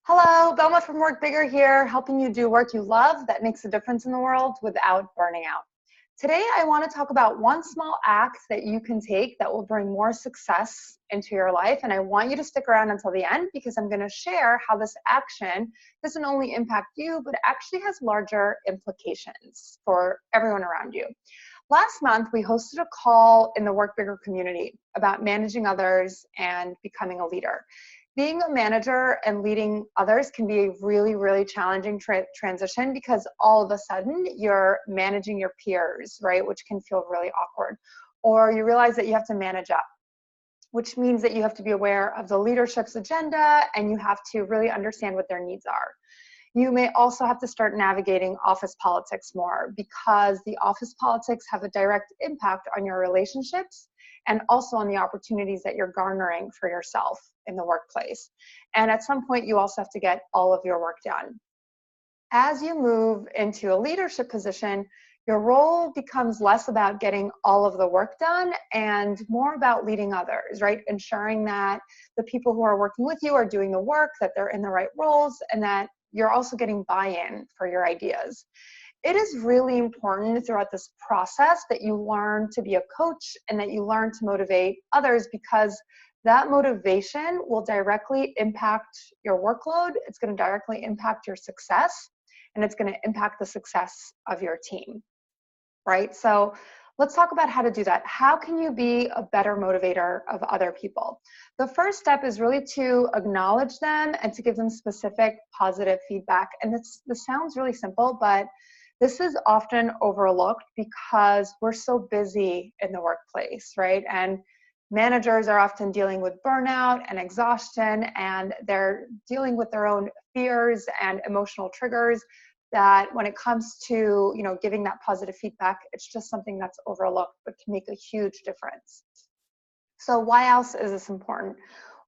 Hello, Belma from Work Bigger here, helping you do work you love that makes a difference in the world without burning out. Today, I want to talk about one small act that you can take that will bring more success into your life. And I want you to stick around until the end because I'm going to share how this action doesn't only impact you, but actually has larger implications for everyone around you. Last month, we hosted a call in the Work Bigger community about managing others and becoming a leader. Being a manager and leading others can be a really challenging transition because all of a sudden you're managing your peers, right? Which can feel really awkward. Or you realize that you have to manage up, which means that you have to be aware of the leadership's agenda and you have to really understand what their needs are. You may also have to start navigating office politics more because the office politics have a direct impact on your relationships and also on the opportunities that you're garnering for yourself in the workplace. And at some point, you also have to get all of your work done. As you move into a leadership position, your role becomes less about getting all of the work done and more about leading others, right? Ensuring that the people who are working with you are doing the work, that they're in the right roles, and that you're also getting buy-in for your ideas. It is really important throughout this process that you learn to be a coach and that you learn to motivate others because that motivation will directly impact your workload. It's going to directly impact your success and it's going to impact the success of your team, right? So let's talk about how to do that. How can you be a better motivator of other people? The first step is really to acknowledge them and to give them specific positive feedback. And this sounds really simple, but this is often overlooked because we're so busy in the workplace, right? And managers are often dealing with burnout and exhaustion, and they're dealing with their own fears and emotional triggers that when it comes to, giving that positive feedback, it's just something that's overlooked, but can make a huge difference. So why else is this important?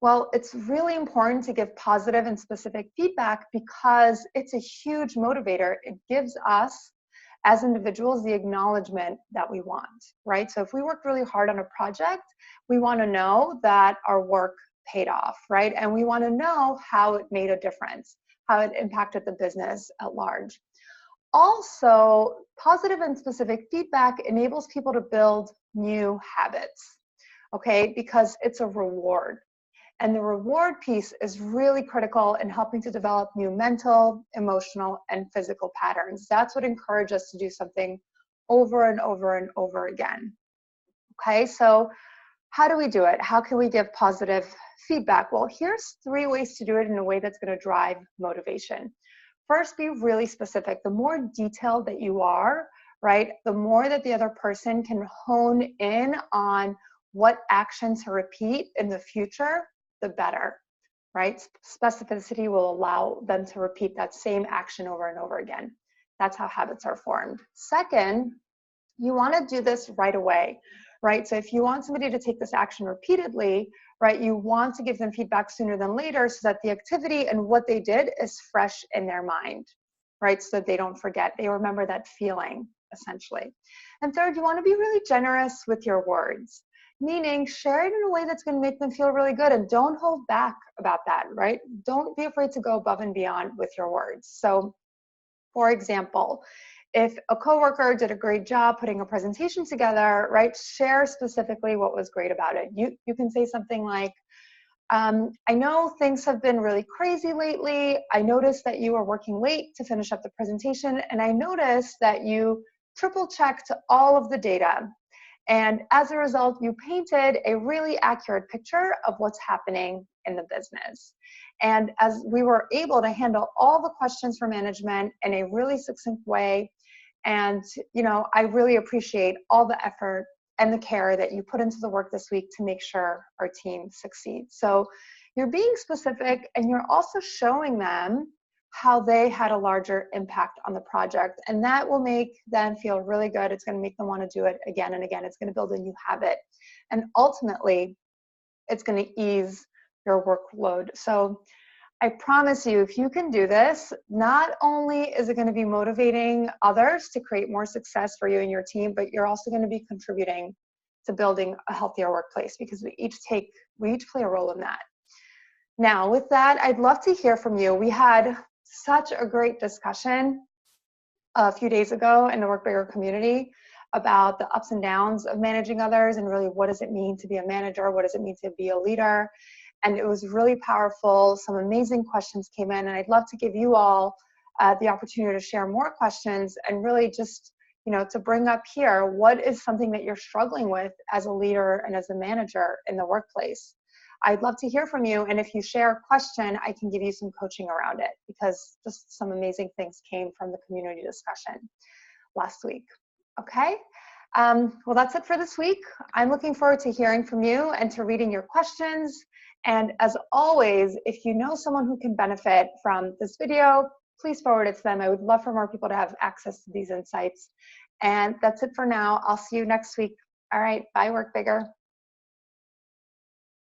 Well, it's really important to give positive and specific feedback because it's a huge motivator. It gives us as individuals the acknowledgement that we want, right? So if we work really hard on a project, we want to know that our work paid off, right? And we want to know how it made a difference, how it impacted the business at large. Also, positive and specific feedback enables people to build new habits, okay? Because it's a reward. And the reward piece is really critical in helping to develop new mental, emotional, and physical patterns. That's what encourages us to do something over and over and over again. Okay, so how do we do it? How can we give positive feedback? Well, here's 3 ways to do it in a way that's going to drive motivation. First, be really specific. The more detailed that you are, right, the more that the other person can hone in on what action to repeat in the future, the better, right? Specificity will allow them to repeat that same action over and over again. That's how habits are formed. Second, you want to do this right away, right? So if you want somebody to take this action repeatedly, right, you want to give them feedback sooner than later so that the activity and what they did is fresh in their mind, right? So that they don't forget, they remember that feeling essentially. And third, you want to be really generous with your words. Meaning share it in a way that's going to make them feel really good and don't hold back about that, right? Don't be afraid to go above and beyond with your words. So for example, if a coworker did a great job putting a presentation together, right, share specifically what was great about it. You can say something like, I know things have been really crazy lately. I noticed that you were working late to finish up the presentation, and I noticed that you triple checked all of the data. And as a result, you painted a really accurate picture of what's happening in the business. And as we were able to handle all the questions for management in a really succinct way, and I really appreciate all the effort and the care that you put into the work this week to make sure our team succeeds. So you're being specific and you're also showing them how they had a larger impact on the project. And that will make them feel really good. It's going to make them want to do it again and again. It's going to build a new habit. And ultimately, it's going to ease your workload. So I promise you, if you can do this, not only is it going to be motivating others to create more success for you and your team, but you're also going to be contributing to building a healthier workplace because we each play a role in that. Now, with that, I'd love to hear from you. We had such a great discussion a few days ago in the Work Bigger community about the ups and downs of managing others and really what does it mean to be a manager, what does it mean to be a leader. And it was really powerful. Some amazing questions came in, and I'd love to give you all the opportunity to share more questions and really just, to bring up here, what is something that you're struggling with as a leader and as a manager in the workplace? I'd love to hear from you, and if you share a question, I can give you some coaching around it, because just some amazing things came from the community discussion last week. Okay, well, that's it for this week. I'm looking forward to hearing from you and to reading your questions. And as always, if you know someone who can benefit from this video, please forward it to them. I would love for more people to have access to these insights. And that's it for now. I'll see you next week. All right, bye, Work Bigger.